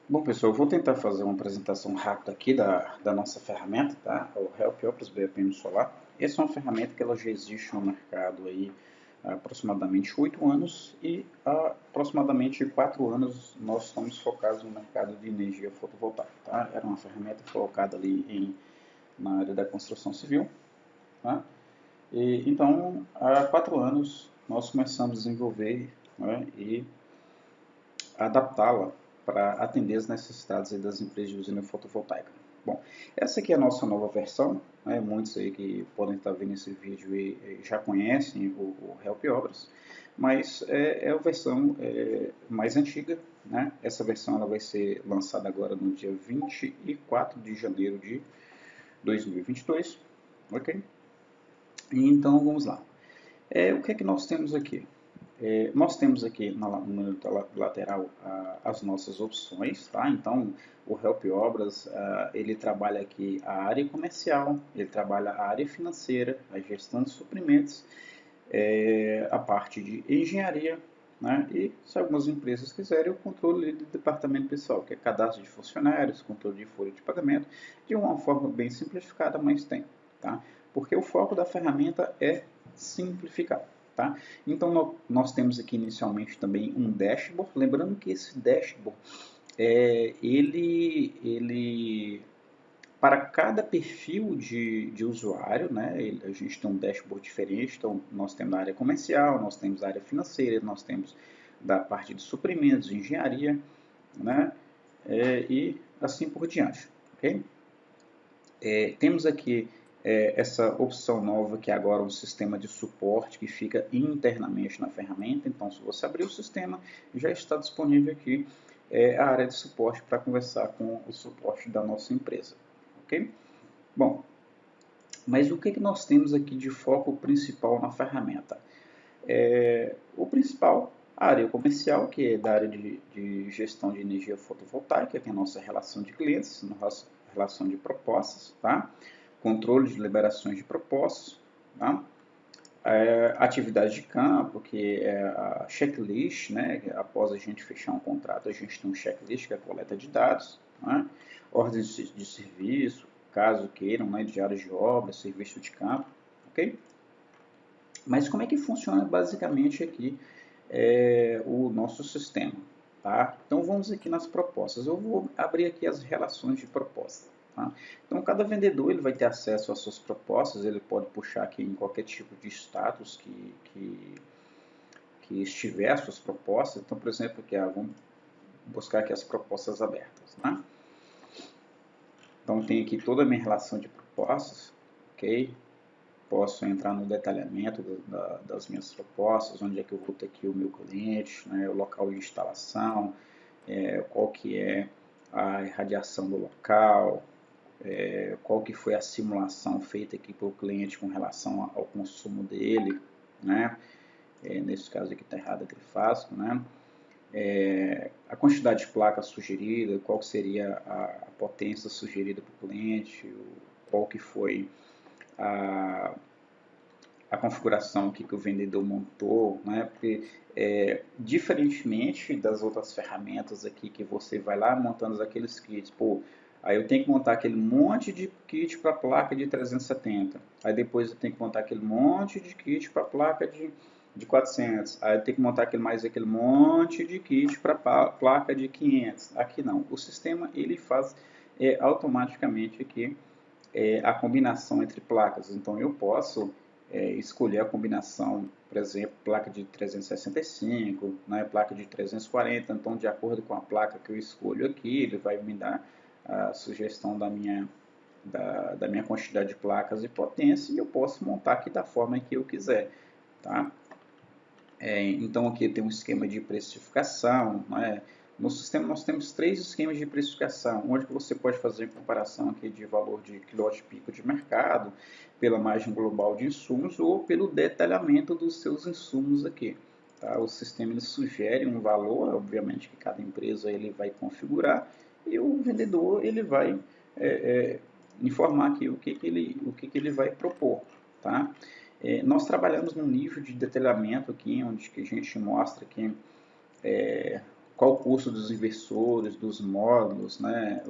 Bom, pessoal, eu vou tentar fazer uma apresentação rápida aqui da nossa ferramenta, tá? O Help Opus BPM Solar. Essa é uma ferramenta que ela já existe no mercado aí há aproximadamente 8 anos e há aproximadamente 4 anos nós estamos focados no mercado de energia fotovoltaica, tá? Era uma ferramenta colocada ali na área da construção civil, tá? Então, há 4 anos nós começamos a desenvolver, né, e adaptá-la para atender as necessidades das empresas de usina fotovoltaica. Bom, essa aqui é a nossa nova versão, né? Muitos aí que podem estar vendo esse vídeo e já conhecem o Help Obras, mas é a versão mais antiga, né? Essa versão ela vai ser lançada agora no dia 24 de janeiro de 2022, ok? Então vamos lá. O que é que nós temos aqui? Nós temos aqui no menu lateral as nossas opções, tá? Então, o Help Obras, ele trabalha aqui a área comercial, ele trabalha a área financeira, a gestão de suprimentos, a parte de engenharia, né? E, se algumas empresas quiserem, o controle do departamento pessoal, que é cadastro de funcionários, controle de folha de pagamento, de uma forma bem simplificada, mas tem, tá? Porque o foco da ferramenta é simplificar. Tá? Então, nós temos aqui inicialmente também um dashboard. Lembrando que esse dashboard, ele para cada perfil de usuário, né, a gente tem um dashboard diferente. Então, nós temos a área comercial, nós temos a área financeira, nós temos da parte de suprimentos, de engenharia, né, e assim por diante. Okay? Temos aqui essa opção nova que é agora um sistema de suporte que fica internamente na ferramenta. Então, se você abrir o sistema, já está disponível aqui a área de suporte para conversar com o suporte da nossa empresa. Ok? Bom, mas o que nós temos aqui de foco principal na ferramenta? O principal, a área comercial, que é da área de gestão de energia fotovoltaica, que é a nossa relação de clientes, nossa relação de propostas, tá? Controle de liberações de propostas, tá? Atividade de campo, que é a checklist, né? Após a gente fechar um contrato, a gente tem um checklist, que é a coleta de dados, né? Ordens de serviço, caso queiram, né? Diários de obra, serviço de campo, ok? Mas como é que funciona basicamente aqui o nosso sistema? Tá? Então vamos aqui nas propostas. Eu vou abrir aqui as relações de proposta. Tá? Então cada vendedor ele vai ter acesso às suas propostas, ele pode puxar aqui em qualquer tipo de status que estiver as suas propostas. Então, por exemplo, aqui, vamos buscar aqui as propostas abertas. Né? Então tem aqui toda a minha relação de propostas, ok? Posso entrar no detalhamento das minhas propostas, onde é que eu vou ter aqui o meu cliente, né, o local de instalação, qual que é a irradiação do local, qual que foi a simulação feita aqui pelo cliente com relação ao consumo dele, né? Nesse caso aqui está errado a trifásico, né? A quantidade de placas sugerida, qual que seria a potência sugerida para o cliente, qual que foi a configuração que o vendedor montou, né? Porque diferentemente das outras ferramentas aqui que você vai lá montando aqueles kits, aí eu tenho que montar aquele monte de kit para a placa de 370, aí depois eu tenho que montar aquele monte de kit para a placa de 400, aí eu tenho que montar aquele monte de kit para a placa de 500. Aqui não, o sistema ele faz automaticamente aqui a combinação entre placas. Então eu posso escolher a combinação, por exemplo, placa de 365, né, placa de 340. Então, de acordo com a placa que eu escolho aqui, ele vai me dar a sugestão da minha quantidade de placas e potência, e eu posso montar aqui da forma que eu quiser. Tá? Então, aqui tem um esquema de precificação, né? No sistema nós temos 3 esquemas de precificação, onde você pode fazer comparação aqui de valor de quilowatt-pico de mercado, pela margem global de insumos ou pelo detalhamento dos seus insumos aqui. Tá? O sistema ele sugere um valor, obviamente que cada empresa ele vai configurar, e o vendedor ele vai informar aqui o que ele vai propor. Tá? Nós trabalhamos num nível de detalhamento aqui, onde que a gente mostra aqui qual o custo dos inversores, dos módulos, né,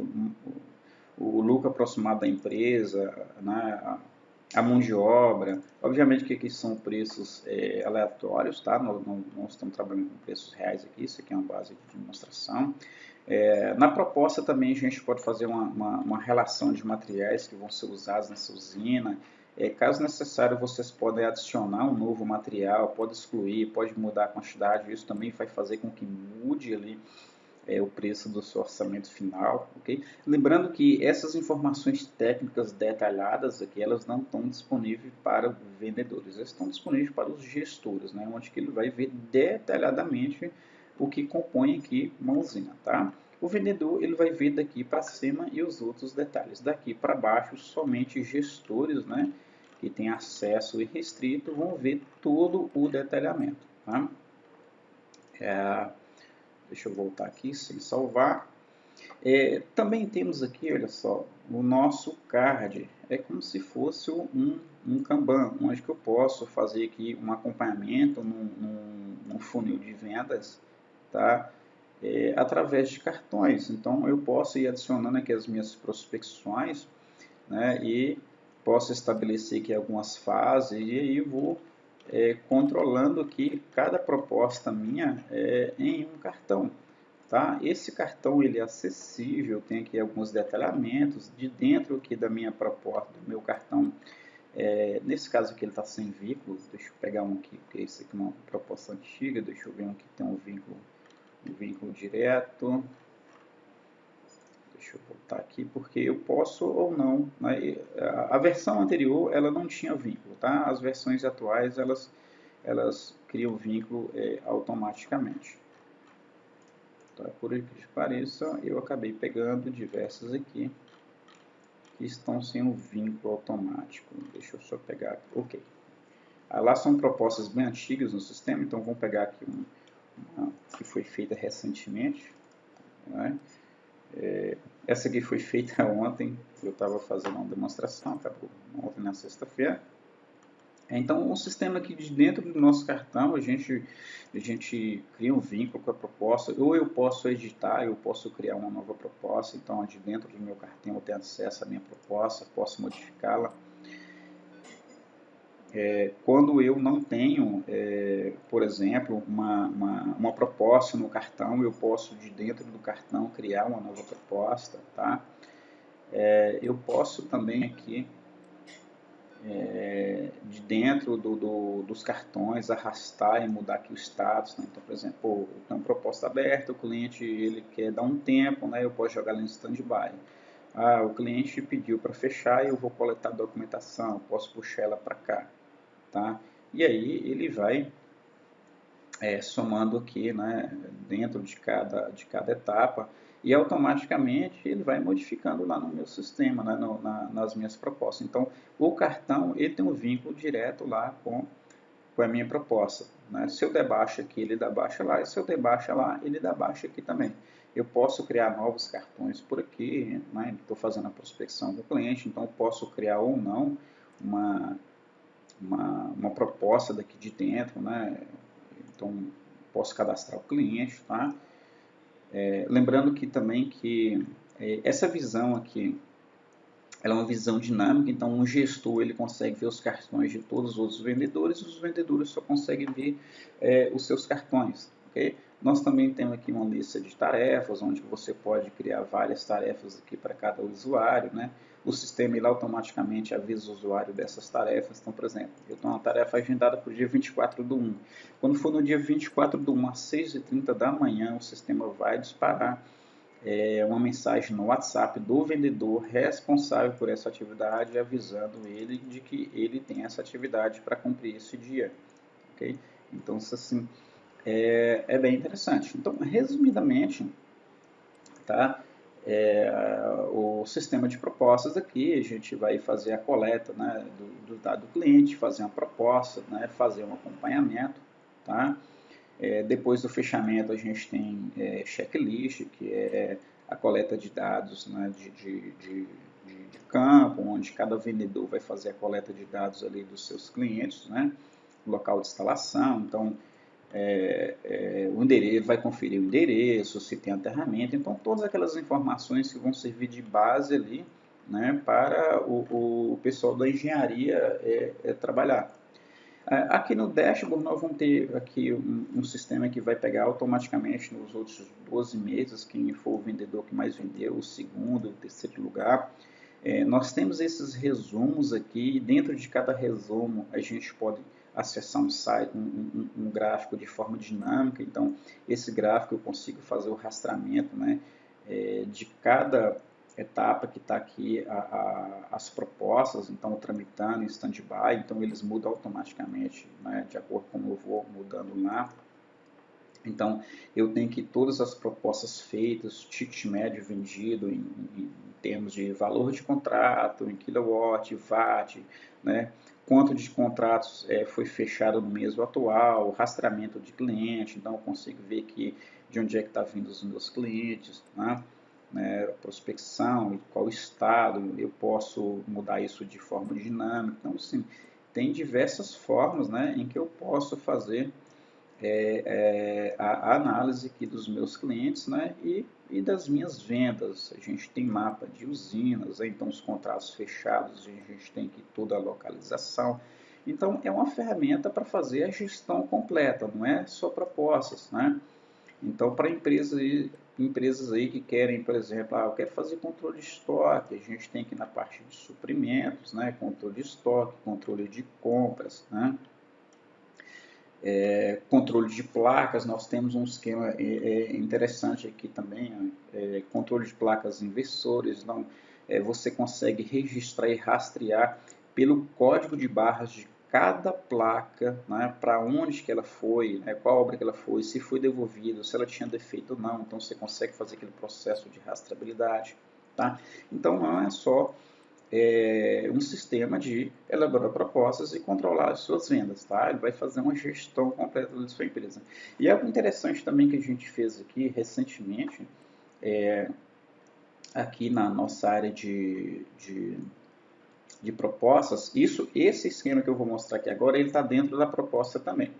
o lucro aproximado da empresa, né, a mão de obra. Obviamente que aqui são preços aleatórios, tá? Nós não estamos trabalhando com preços reais aqui, isso aqui é uma base de demonstração. Na proposta também a gente pode fazer uma relação de materiais que vão ser usados nessa usina. Caso necessário, vocês podem adicionar um novo material, pode excluir, pode mudar a quantidade, isso também vai fazer com que mude ali o preço do seu orçamento final, ok? Lembrando que essas informações técnicas detalhadas aqui, elas não estão disponíveis para vendedores, elas estão disponíveis para os gestores, né? Onde que ele vai ver detalhadamente o que compõe aqui uma usina, tá? O vendedor ele vai ver daqui para cima e os outros detalhes. Daqui para baixo, somente gestores, né, que têm acesso irrestrito vão ver todo o detalhamento, tá? Deixa eu voltar aqui sem salvar. Também temos aqui, olha só, o nosso card. É como se fosse um Kanban, onde que eu posso fazer aqui um acompanhamento num funil de vendas, tá? Através de cartões. Então, eu posso ir adicionando aqui as minhas prospecções, né? E posso estabelecer aqui algumas fases e aí vou controlando aqui cada proposta minha em um cartão. Tá? Esse cartão ele é acessível, tem aqui alguns detalhamentos de dentro aqui da minha proposta, do meu cartão. Nesse caso aqui ele está sem vínculo, deixa eu pegar um aqui, porque esse aqui é uma proposta antiga, deixa eu ver um que tem um vínculo direto. Deixa eu voltar aqui, porque eu posso ou não, né? A versão anterior ela não tinha vínculo, tá? As versões atuais elas criam vínculo automaticamente. Tá? Por incrível que pareça, eu acabei pegando diversas aqui que estão sem o vínculo automático. Deixa eu só pegar aqui. Ok. Lá são propostas bem antigas no sistema, então vamos pegar aqui uma que foi feita recentemente, né? Essa aqui foi feita ontem, eu estava fazendo uma demonstração, acabou ontem na sexta-feira. Então, o sistema aqui de dentro do nosso cartão, a gente cria um vínculo com a proposta, ou eu posso editar, eu posso criar uma nova proposta, então de dentro do meu cartão eu tenho acesso à minha proposta, posso modificá-la. Quando eu não tenho, por exemplo, uma proposta no cartão, eu posso de dentro do cartão criar uma nova proposta, tá? Eu posso também aqui, de dentro dos cartões, arrastar e mudar aqui o status, né? Então, por exemplo, eu tenho uma proposta aberta, o cliente ele quer dar um tempo, né? Eu posso jogar ela em stand-by. O cliente pediu para fechar e eu vou coletar a documentação, eu posso puxar ela para cá. Tá? E aí ele vai somando aqui, né, dentro de cada etapa e automaticamente ele vai modificando lá no meu sistema, né, nas minhas propostas. Então, o cartão ele tem um vínculo direto lá com a minha proposta. Né? Se eu der baixa aqui, ele dá baixa lá, e se eu der baixa lá, ele dá baixa aqui também. Eu posso criar novos cartões por aqui, né? Estou fazendo a prospecção do cliente, então eu posso criar ou não uma proposta daqui de dentro, né? Então, posso cadastrar o cliente, tá? Lembrando que também que essa visão aqui, ela é uma visão dinâmica, então um gestor ele consegue ver os cartões de todos os outros vendedores, e os vendedores só conseguem ver os seus cartões, ok? Nós também temos aqui uma lista de tarefas, onde você pode criar várias tarefas aqui para cada usuário, né? O sistema ele automaticamente avisa o usuário dessas tarefas. Então, por exemplo, eu tenho uma tarefa agendada para o dia 24/1. Quando for no dia 24/1, às 6h30 da manhã, o sistema vai disparar uma mensagem no WhatsApp do vendedor responsável por essa atividade, avisando ele de que ele tem essa atividade para cumprir esse dia. Okay? Então, isso assim, é bem interessante. Então, resumidamente, tá? O sistema de propostas aqui, a gente vai fazer a coleta, né, do dado do cliente, fazer uma proposta, né, fazer um acompanhamento, tá? Depois do fechamento a gente tem checklist, que é a coleta de dados, né, de campo, onde cada vendedor vai fazer a coleta de dados ali dos seus clientes, né, local de instalação. Então, o endereço, ele vai conferir o endereço, se tem aterramento, então todas aquelas informações que vão servir de base ali, né, para o pessoal da engenharia trabalhar. Aqui no dashboard nós vamos ter aqui um sistema que vai pegar automaticamente nos outros 12 meses, quem for o vendedor que mais vendeu, o segundo, o terceiro lugar. Nós temos esses resumos aqui, e dentro de cada resumo a gente pode acessar um site, um gráfico de forma dinâmica, então esse gráfico eu consigo fazer o rastreamento, né, de cada etapa que está aqui as propostas, então tramitando em stand-by, então eles mudam automaticamente, né, de acordo com como eu vou mudando lá. Então eu tenho que todas as propostas feitas, ticket médio vendido em termos de valor de contrato, em kilowatt, watt, né, quanto de contratos foi fechado no mês atual, rastreamento de cliente, então eu consigo ver aqui de onde é que está vindo os meus clientes, né? Prospecção, qual estado, eu posso mudar isso de forma dinâmica. Então, sim, tem diversas formas, né, em que eu posso fazer a análise aqui dos meus clientes, né, e das minhas vendas. A gente tem mapa de usinas, então os contratos fechados, a gente tem aqui toda a localização. Então, é uma ferramenta para fazer a gestão completa, não é só propostas, né? Então, para empresas aí que querem, por exemplo, eu quero fazer controle de estoque, a gente tem aqui na parte de suprimentos, né, controle de estoque, controle de compras, né, controle de placas, nós temos um esquema interessante aqui também, controle de placas inversores, então, você consegue registrar e rastrear pelo código de barras de cada placa, né, para onde que ela foi, né, qual obra que ela foi, se foi devolvida, se ela tinha defeito ou não, então você consegue fazer aquele processo de rastreabilidade, tá? Então não é só um sistema de elaborar propostas e controlar as suas vendas, tá? Ele vai fazer uma gestão completa da sua empresa. E algo interessante também que a gente fez aqui recentemente, aqui na nossa área de propostas, esse esquema que eu vou mostrar aqui agora, ele está dentro da proposta também,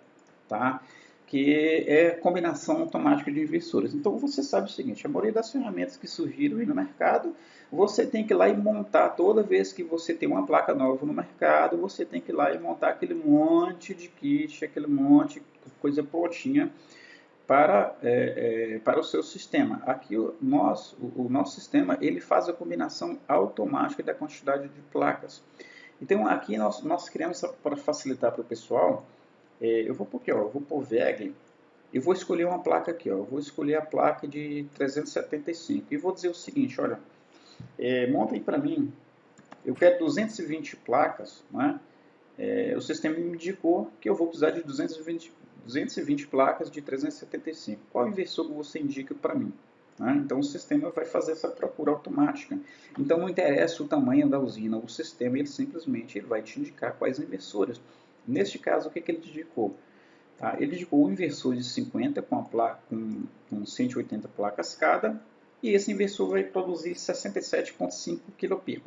tá? Que é combinação automática de inversores. Então você sabe o seguinte, a maioria das ferramentas que surgiram aí no mercado, você tem que ir lá e montar, toda vez que você tem uma placa nova no mercado, você tem que ir lá e montar aquele monte de kit, aquele monte de coisa prontinha para o seu sistema. Aqui o nosso sistema ele faz a combinação automática da quantidade de placas. Então aqui nós criamos para facilitar para o pessoal. Eu vou por aqui, ó, eu vou por VEG e vou escolher uma placa aqui, ó, eu vou escolher a placa de 375 e vou dizer o seguinte, olha, monta aí para mim, eu quero 220 placas, né? O sistema me indicou que eu vou precisar de 220 placas de 375. Qual inversor que você indica para mim? Né? Então o sistema vai fazer essa procura automática. Então não interessa o tamanho da usina, o sistema ele simplesmente vai te indicar quais inversores. Neste caso, o que ele indicou? Tá? Ele indicou um inversor de 50 com 180 placas cada, e esse inversor vai produzir 67,5 kPa.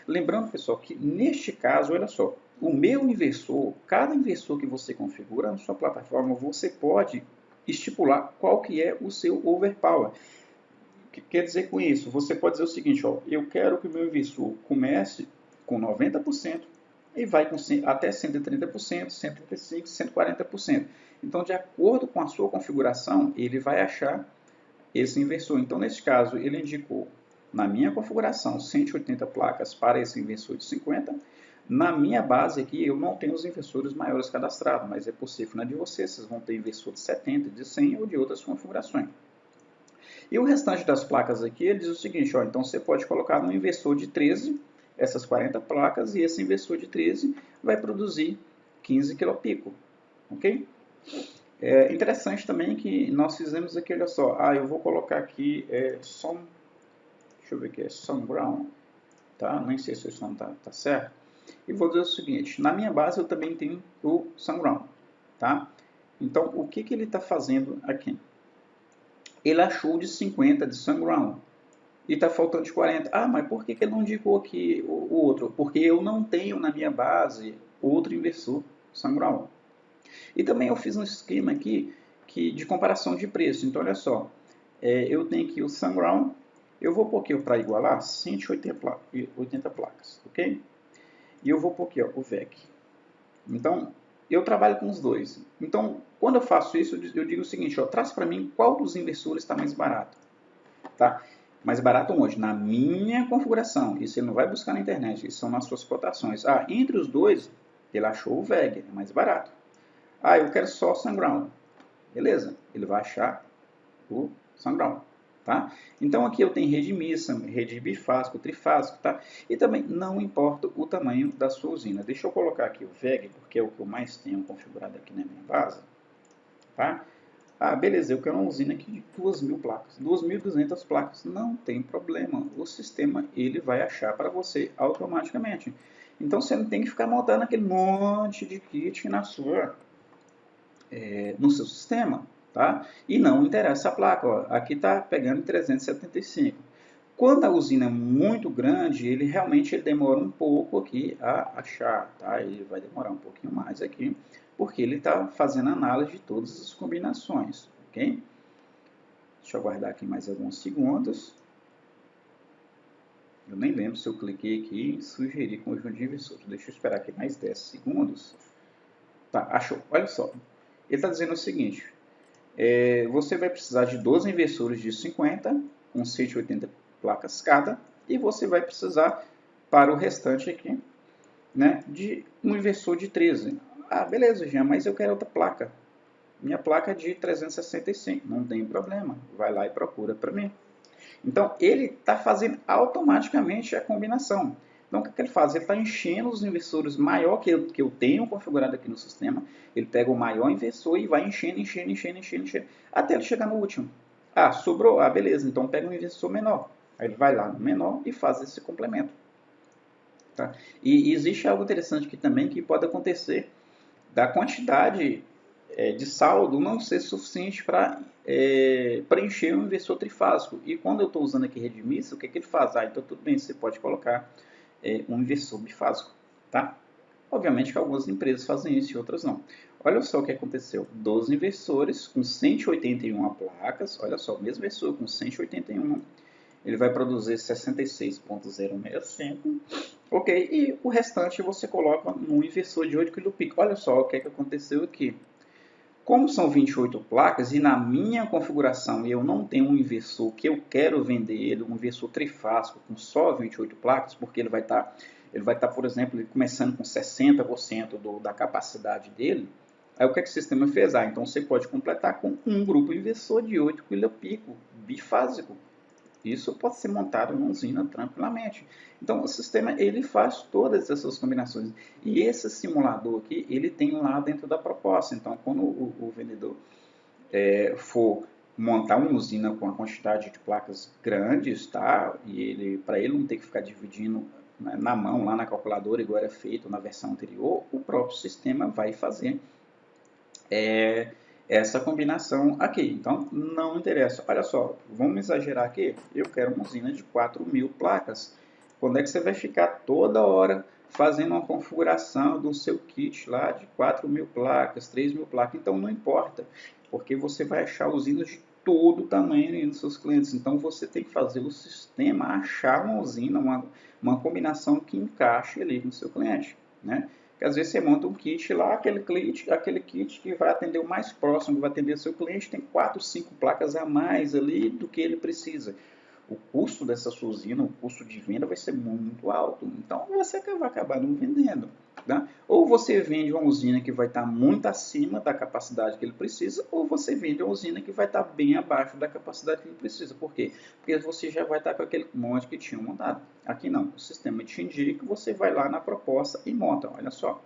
Lembrando, pessoal, que neste caso, olha só, o meu inversor, cada inversor que você configura na sua plataforma, você pode estipular qual que é o seu overpower. O que quer dizer com isso? Você pode dizer o seguinte, ó, eu quero que o meu inversor comece com 90%, e vai com até 130%, 135%, 140%. Então, de acordo com a sua configuração, ele vai achar esse inversor. Então, nesse caso, ele indicou, na minha configuração, 180 placas para esse inversor de 50. Na minha base aqui, eu não tenho os inversores maiores cadastrados, mas é possível na de vocês vão ter inversor de 70, de 100 ou de outras configurações. E o restante das placas aqui, ele diz o seguinte, ó, então você pode colocar no inversor de 13, essas 40 placas, e esse inversor de 13 vai produzir 15 kPa, ok? Interessante também que nós fizemos aqui, olha só, eu vou colocar aqui deixa eu ver aqui, SunGround, tá? Nem sei se o som tá certo. E vou dizer o seguinte, na minha base eu também tenho o SunGround, tá? Então, o que ele está fazendo aqui? Ele achou de 50 de SunGround e está faltando de 40. Mas por que ele não indicou aqui o outro? Porque eu não tenho na minha base outro inversor SunGround. E também eu fiz um esquema aqui de comparação de preço. Então, olha só, eu tenho aqui o SunGround, eu vou pôr aqui para igualar 180 placas, ok? E eu vou pôr aqui o VEC. Então, eu trabalho com os dois. Então, quando eu faço isso, eu digo o seguinte, traz para mim qual dos inversores está mais barato. Tá? Mais barato onde? Na minha configuração. Isso ele não vai buscar na internet, isso são nas suas cotações. Entre os dois, ele achou o VEG, é mais barato. Eu quero só SunGround. Beleza, ele vai achar o SunGround. Tá? Então aqui eu tenho rede mista, rede bifásico, trifásico, tá? E também não importa o tamanho da sua usina. Deixa eu colocar aqui o VEG, porque é o que eu mais tenho configurado aqui na minha base. Tá? Beleza, eu quero uma usina aqui de 2.000 placas, 2.200 placas. Não tem problema, o sistema ele vai achar para você automaticamente. Então você não tem que ficar montando aquele monte de kit no seu sistema. Tá? E não interessa a placa, aqui está pegando 375. Quando a usina é muito grande, ele realmente demora um pouco aqui a achar, tá? Ele vai demorar um pouquinho mais aqui, porque ele está fazendo análise de todas as combinações, ok? Deixa eu aguardar aqui mais alguns segundos. Eu nem lembro se eu cliquei aqui em sugerir conjunto de inversores. Deixa eu esperar aqui mais 10 segundos. Tá, achou. Olha só. Ele está dizendo o seguinte. Você vai precisar de 12 inversores de 50, com 180 placas cada, e você vai precisar, para o restante aqui, né, de um inversor de 13. Beleza, Jean, mas eu quero outra placa. Minha placa é de 365, não tem problema. Vai lá e procura para mim. Então, ele está fazendo automaticamente a combinação. Então, o que ele faz? Ele está enchendo os inversores maior que eu tenho configurado aqui no sistema. Ele pega o maior inversor e vai enchendo, até ele chegar no último. Sobrou? Beleza, então pega um inversor menor. Aí ele vai lá no menor e faz esse complemento. Tá? E existe algo interessante aqui também que pode acontecer da quantidade de saldo não ser suficiente para preencher um inversor trifásico. E quando eu estou usando aqui rede mista, o que ele faz? Então tudo bem, você pode colocar um inversor bifásico. Tá? Obviamente que algumas empresas fazem isso e outras não. Olha só o que aconteceu. 12 inversores com 181 placas. Olha só, o mesmo inversor com 181. Ele vai produzir 66.065. Ok, e o restante você coloca no inversor de 8 kPa. Olha só o que aconteceu aqui. Como são 28 placas e na minha configuração eu não tenho um inversor que eu quero vender ele, um inversor trifásico com só 28 placas, porque ele vai estar, por exemplo, começando com 60% da capacidade dele. Aí o que o sistema fez? Então você pode completar com um grupo inversor de 8 kPa bifásico. Isso pode ser montado em uma usina tranquilamente. Então, o sistema ele faz todas essas combinações. E esse simulador aqui, ele tem lá dentro da proposta. Então, quando o vendedor for montar uma usina com a quantidade de placas grandes, tá? E para ele não ter que ficar dividindo na mão, lá na calculadora, igual era feito na versão anterior, o próprio sistema vai fazer essa combinação aqui. Então, não interessa. Olha só, vamos exagerar aqui. Eu quero uma usina de 4.000 placas. Quando é que você vai ficar toda hora fazendo uma configuração do seu kit lá de 4.000 placas, 3.000 placas? Então, não importa, porque você vai achar usinas de todo tamanho nos seus clientes. Então, você tem que fazer o sistema achar uma usina, uma combinação que encaixe ali no seu cliente, né? Porque às vezes você monta um kit lá, aquele kit que vai atender o mais próximo, que vai atender o seu cliente, tem 4, 5 placas a mais ali do que ele precisa. O custo dessa sua usina, o custo de venda vai ser muito alto. Então você vai acabar não vendendo. Tá? Ou você vende uma usina que vai estar muito acima da capacidade que ele precisa, ou você vende uma usina que vai estar bem abaixo da capacidade que ele precisa. Por quê? Porque você já vai estar com aquele monte que tinha montado. Aqui não, o sistema te indica, você vai lá na proposta e monta. Olha só,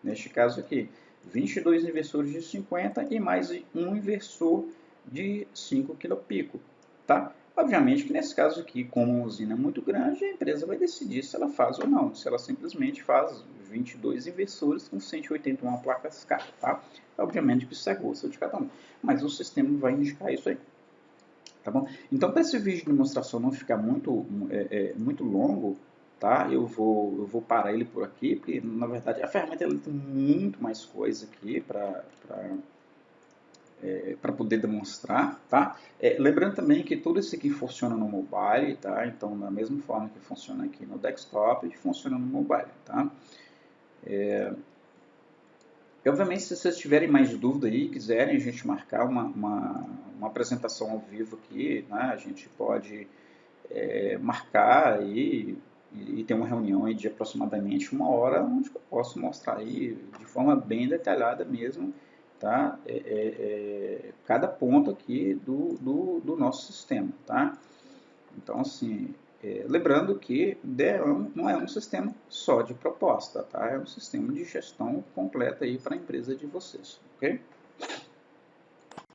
neste caso aqui, 22 inversores de 50 e mais um inversor de 5 kPa. Tá? Obviamente que nesse caso aqui, como uma usina é muito grande, a empresa vai decidir se ela faz ou não, se ela simplesmente faz 22 inversores com 181 placas cada, tá? Obviamente que isso é gosto de cada um, mas o sistema vai indicar isso aí, tá bom? Então, para esse vídeo de demonstração não ficar muito longo, tá? Eu vou parar ele por aqui, porque na verdade a ferramenta ela tem muito mais coisa aqui para poder demonstrar, tá? Lembrando também que tudo isso aqui funciona no mobile, tá? Então, da mesma forma que funciona aqui no desktop, funciona no mobile, tá? Obviamente, se vocês tiverem mais dúvida aí, quiserem a gente marcar uma apresentação ao vivo aqui, né? A gente pode marcar aí e ter uma reunião aí de aproximadamente 1 hora, onde eu posso mostrar aí de forma bem detalhada mesmo, tá? Cada ponto aqui do nosso sistema, tá? Então, assim, lembrando que não é um sistema só de proposta, tá? É um sistema de gestão completa aí para a empresa de vocês, ok?